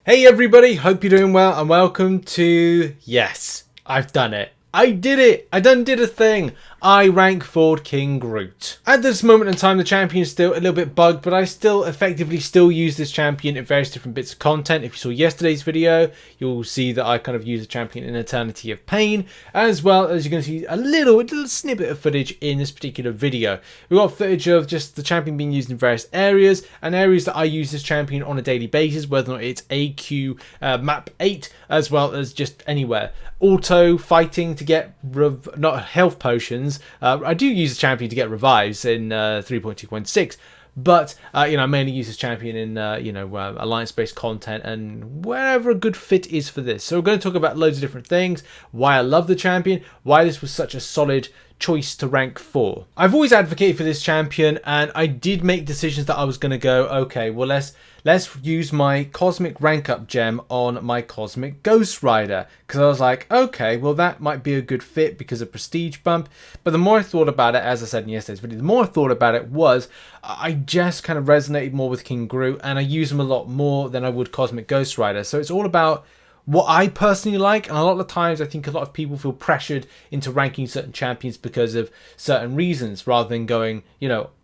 Hey everybody, hope you're doing well and welcome to, yes, I've done it. I did it! I done did a thing! I rank forward King Groot. At this moment in time, the champion is still a little bit bugged, but I still effectively use this champion in various different bits of content. If you saw yesterday's video, you'll see that I kind of use the champion in Eternity of Pain, as well as you're going to see a little snippet of footage in this particular video. We've got footage of just the champion being used in various areas, and areas that I use this champion on a daily basis, whether or not it's AQ map 8, as well as just anywhere. Auto fighting to get not health potions. I do use the champion to get revives in 3.2.6, but I mainly use this champion in alliance-based content and wherever a good fit is for this. So we're going to talk about loads of different things, why I love the champion, why this was such a solid choice to rank 4. I've always advocated for this champion, and I did make decisions that I was going to go, okay, well let's use my cosmic rank up gem on my cosmic Ghost Rider, because I was like, okay, well that might be a good fit because of prestige bump. But the more I thought about it, as I said in yesterday's video, the more I thought about it was I just kind of resonated more with King Groot, and I use him a lot more than I would cosmic Ghost Rider. So it's all about what I personally like, and a lot of the times I think a lot of people feel pressured into ranking certain champions because of certain reasons, rather than going,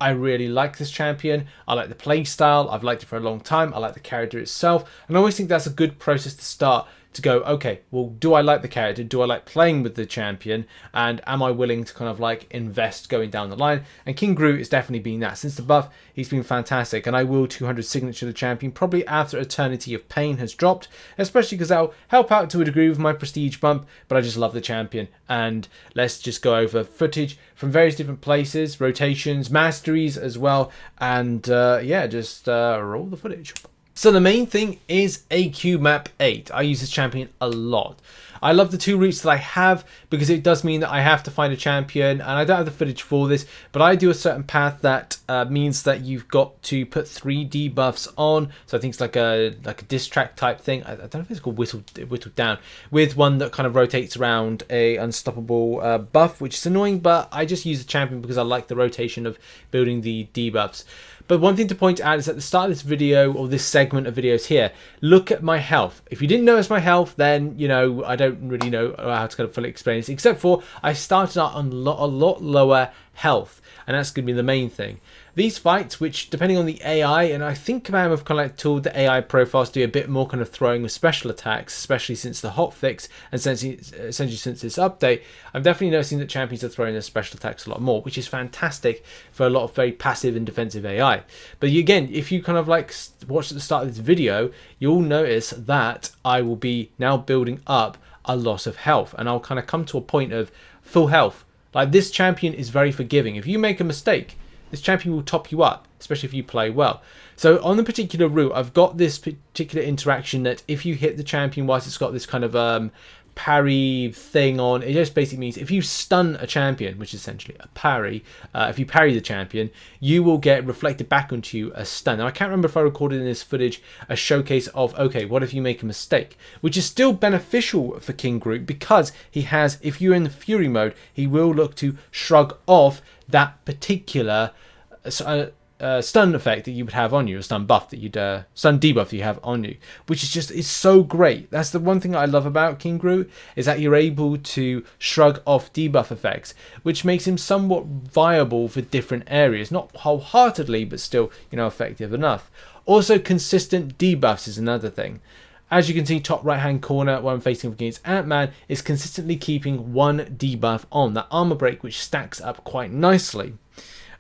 I really like this champion, I like the play style, I've liked it for a long time, I like the character itself, and I always think that's a good process to start, to go, okay, well, do I like the character, do I like playing with the champion, and am I willing to kind of like invest going down the line? And King Groot is definitely been that. Since the buff, he's been fantastic, and I will 200 signature the champion probably after Eternity of Pain has dropped, especially because that'll help out to a degree with my prestige bump. But I just love the champion, and let's just go over footage from various different places, rotations, masteries as well, and just roll the footage. So the main thing is AQ map 8. I use this champion a lot. I love the 2 routes that I have because it does mean that I have to find a champion, and I don't have the footage for this, but I do a certain path that means that you've got to put 3 debuffs on. So I think it's like a diss track type thing. I don't know if it's called whittled down, with one that kind of rotates around a unstoppable buff, which is annoying, but I just use the champion because I like the rotation of building the debuffs. But one thing to point out is at the start of this video, or this segment of videos here, look at my health. If you didn't notice my health, then, I don't really know how to kind of fully explain this, except for I started out on a lot lower health, and that's going to be the main thing. These fights, which depending on the AI, and I think I have kind of like tooled the AI profiles to do a bit more kind of throwing with special attacks, especially since the hotfix and essentially since this update, I'm definitely noticing that champions are throwing their special attacks a lot more, which is fantastic for a lot of very passive and defensive AI. But again, if you kind of like watch at the start of this video, you'll notice that I will be now building up a lot of health, and I'll kind of come to a point of full health. Like, this champion is very forgiving. If you make a mistake, this champion will top you up, especially if you play well. So on the particular route, I've got this particular interaction that if you hit the champion whilst it's got this kind of parry thing on, it just basically means if you stun a champion, which is essentially a parry, if you parry the champion, you will get reflected back onto you a stun. Now, I can't remember if I recorded in this footage a showcase of, okay, what if you make a mistake? Which is still beneficial for King Groot, because he has, if you're in the Fury mode, he will look to shrug off that particular stun effect that you would have on you, a stun buff that stun debuff that you have on you, which is so great. That's the one thing I love about King Groot, is that you're able to shrug off debuff effects, which makes him somewhat viable for different areas, not wholeheartedly, but still, effective enough. Also, consistent debuffs is another thing. As you can see, top right hand corner where I'm facing against Ant-Man is consistently keeping 1 debuff on, that armor break, which stacks up quite nicely.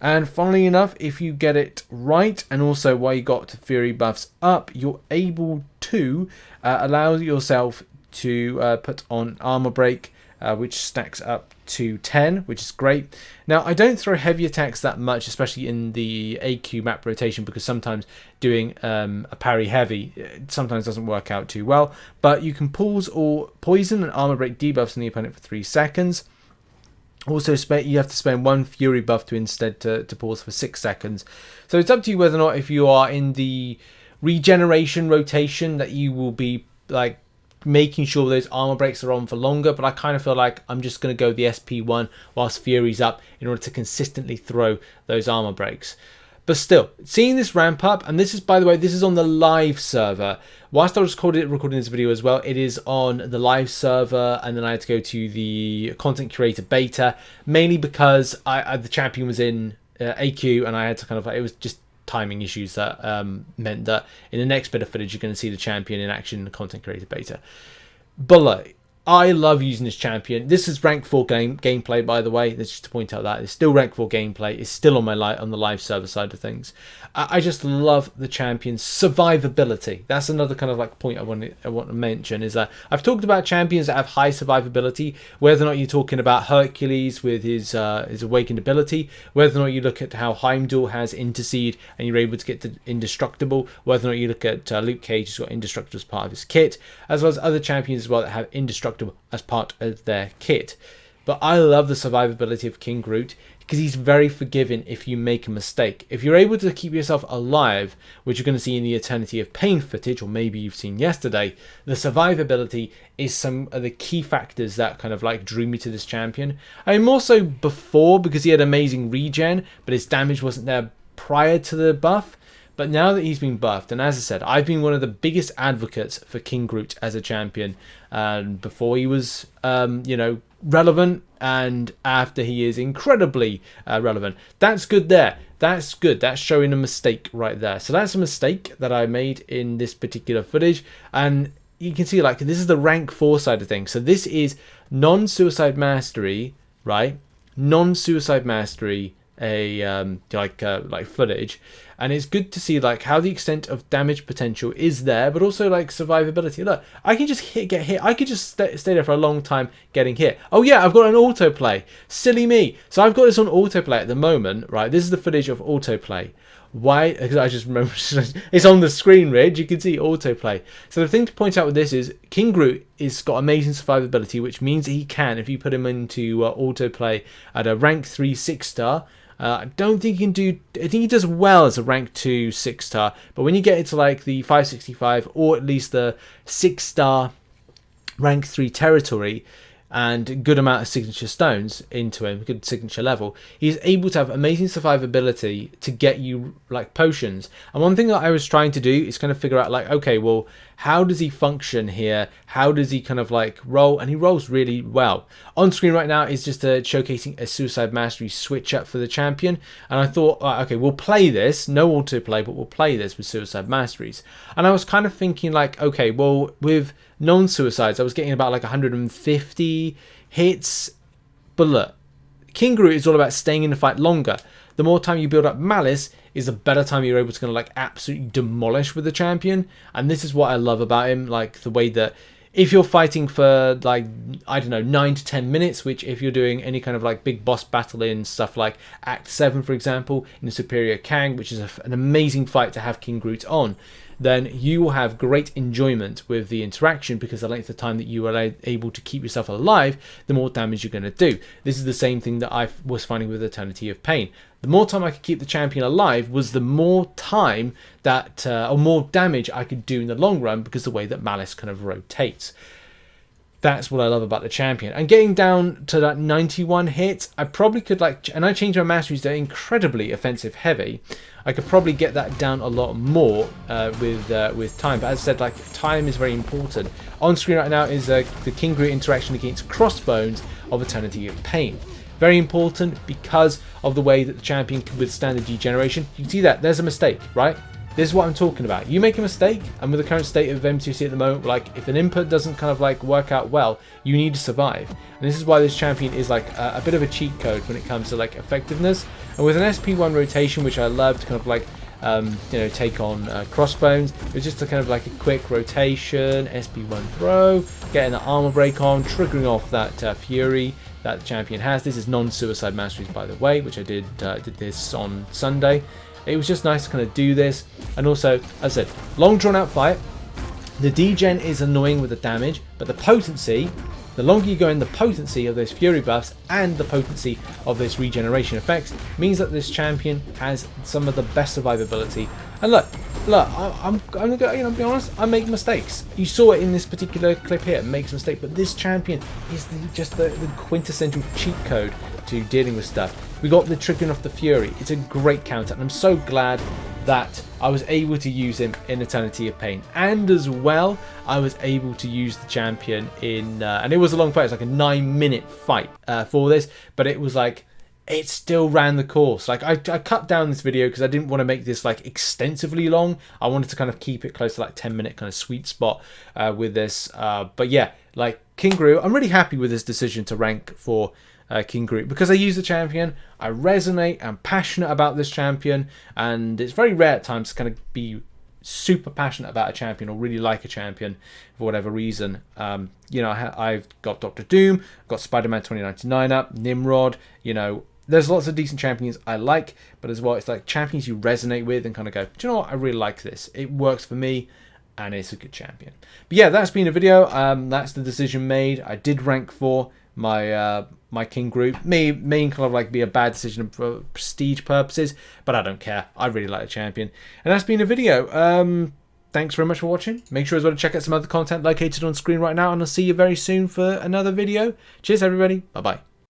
And funnily enough, if you get it right, and also while you got Fury buffs up, you're able to allow yourself to put on armor break, which stacks up to 10, which is great. Now, I don't throw heavy attacks that much, especially in the AQ map rotation, because sometimes doing a parry heavy sometimes doesn't work out too well. But you can pause or poison and armor break debuffs on the opponent for 3 seconds. Also, you have to spend 1 Fury buff to instead to pause for 6 seconds. So it's up to you whether or not, if you are in the regeneration rotation, that you will be like making sure those armor breaks are on for longer. But I kind of feel like I'm just going to go the SP1 whilst Fury's up in order to consistently throw those armor breaks. But still, seeing this ramp up, and this is, by the way, this is on the live server. Whilst I was recording this video as well, it is on the live server, and then I had to go to the content creator beta, mainly because the champion was in AQ, and I had to kind of like, it was just timing issues that meant that in the next bit of footage you're going to see the champion in action in the content creator beta. But like, I love using this champion. This is rank 4 gameplay, by the way. That's just to point out that it's still rank 4 gameplay. It's still on the live server side of things. I just love the champion's survivability. That's another kind of like point I want to mention, is that I've talked about champions that have high survivability, whether or not you're talking about Hercules with his awakened ability, whether or not you look at how Heimdall has Intercede and you're able to get to indestructible, whether or not you look at Luke Cage, who's got indestructible as part of his kit, as well as other champions as well that have indestructible as part of their kit. But I love the survivability of King Groot because he's very forgiving if you make a mistake. If you're able to keep yourself alive, which you're going to see in the Eternity of Pain footage, or maybe you've seen yesterday, the survivability is some of the key factors that kind of like drew me to this champion. I mean, more so before because he had amazing regen, but his damage wasn't there prior to the buff. But now that he's been buffed, and as I said, I've been one of the biggest advocates for King Groot as a champion, and before he was, relevant, and after he is incredibly relevant. That's good there. That's good. That's showing a mistake right there. So that's a mistake that I made in this particular footage, and you can see like this is the rank 4 side of things. So this is non-suicide mastery, right? Non-suicide mastery, like footage, and it's good to see like how the extent of damage potential is there, but also like survivability. Look, I can just get hit. I could just stay there for a long time getting hit. Oh yeah, I've got an autoplay. Silly me. So I've got this on autoplay at the moment, right? This is the footage of autoplay. Why? Because I just remember it's on the screen, Ridge. You can see autoplay. So the thing to point out with this is King Groot is got amazing survivability, which means he can, if you put him into autoplay at a rank 3 6-star. I don't think he can do. I think he does well as a rank 2 6-star, but when you get into like the 565 or at least the 6-star rank 3 territory, and a good amount of signature stones into him, good signature level, he's able to have amazing survivability to get you like potions. And one thing that I was trying to do is kind of figure out like, okay, well, how does he function here? How does he kind of like roll? And he rolls really well. On screen right now is just showcasing a suicide mastery switch up for the champion. And I thought, okay, we'll play this, no autoplay, but we'll play this with suicide masteries. And I was kind of thinking like, okay, well, with non-suicides, I was getting about like 150 hits. But look, King Groot is all about staying in the fight longer. The more time you build up malice is the better time you're able to kind of like absolutely demolish with the champion. And this is what I love about him, like the way that if you're fighting for like, I don't know, 9 to 10 minutes, which if you're doing any kind of like big boss battle in stuff like Act 7, for example, in the Superior Kang, which is an amazing fight to have King Groot on, then you will have great enjoyment with the interaction, because the length of time that you are able to keep yourself alive, the more damage you're going to do. This is the same thing that I was finding with Eternity of Pain. The more time I could keep the champion alive was the more time that, or more damage I could do in the long run, because the way that Malice kind of rotates. That's what I love about the champion. And getting down to that 91 hits, I probably could like, and I changed my masteries, they're incredibly offensive heavy. I could probably get that down a lot more with time. But as I said, like time is very important. On screen right now is the King Groot interaction against Crossbones of Eternity of Pain. Very important because of the way that the champion can withstand the degeneration. You can see that there's a mistake, right? This is what I'm talking about. You make a mistake, and with the current state of MCOC at the moment, like if an input doesn't kind of like work out well, you need to survive. And this is why this champion is like a bit of a cheat code when it comes to like effectiveness. And with an SP1 rotation, which I love to kind of like take on Crossbones, it was just a kind of like a quick rotation, SP1 throw, getting the armor break on, triggering off that Fury that the champion has. This is non-suicide masteries, by the way, which I did this on Sunday. It was just nice to kind of do this. And also, as I said, long drawn out fight. The degen is annoying with the damage, but the potency, the longer you go in, the potency of those Fury buffs and the potency of those regeneration effects means that this champion has some of the best survivability. And look, look, I'm gonna you know, be honest. I make mistakes. You saw it in this particular clip here. It makes a mistake, but this champion is just the quintessential cheat code to dealing with stuff. We got the triggering off the Fury. It's a great counter, and I'm so glad that I was able to use him in Eternity of Pain, and as well I was able to use the champion in and it was a long fight. It's like a 9-minute fight for this, but it was like it still ran the course. Like I cut down this video because I didn't want to make this like extensively long. I wanted to kind of keep it close to like 10-minute kind of sweet spot with this. But yeah, like King Groot, I'm really happy with this decision to rank for King Groot because I use the champion. I resonate. I'm passionate about this champion, and it's very rare at times to kind of be super passionate about a champion or really like a champion for whatever reason. You know, I've got Doctor Doom, I've got Spider-Man 2099 up, Nimrod. You know, there's lots of decent champions I like, but as well, it's like champions you resonate with and kind of go, do you know what? I really like this. It works for me, and it's a good champion. But yeah, that's been a video. That's the decision made. I did rank for my my King Groot. May kind of like be a bad decision for prestige purposes, but I don't care. I really like the champion, and that's been a video. Thanks very much for watching. Make sure as well to check out some other content located on screen right now, and I'll see you very soon for another video. Cheers, everybody. Bye bye.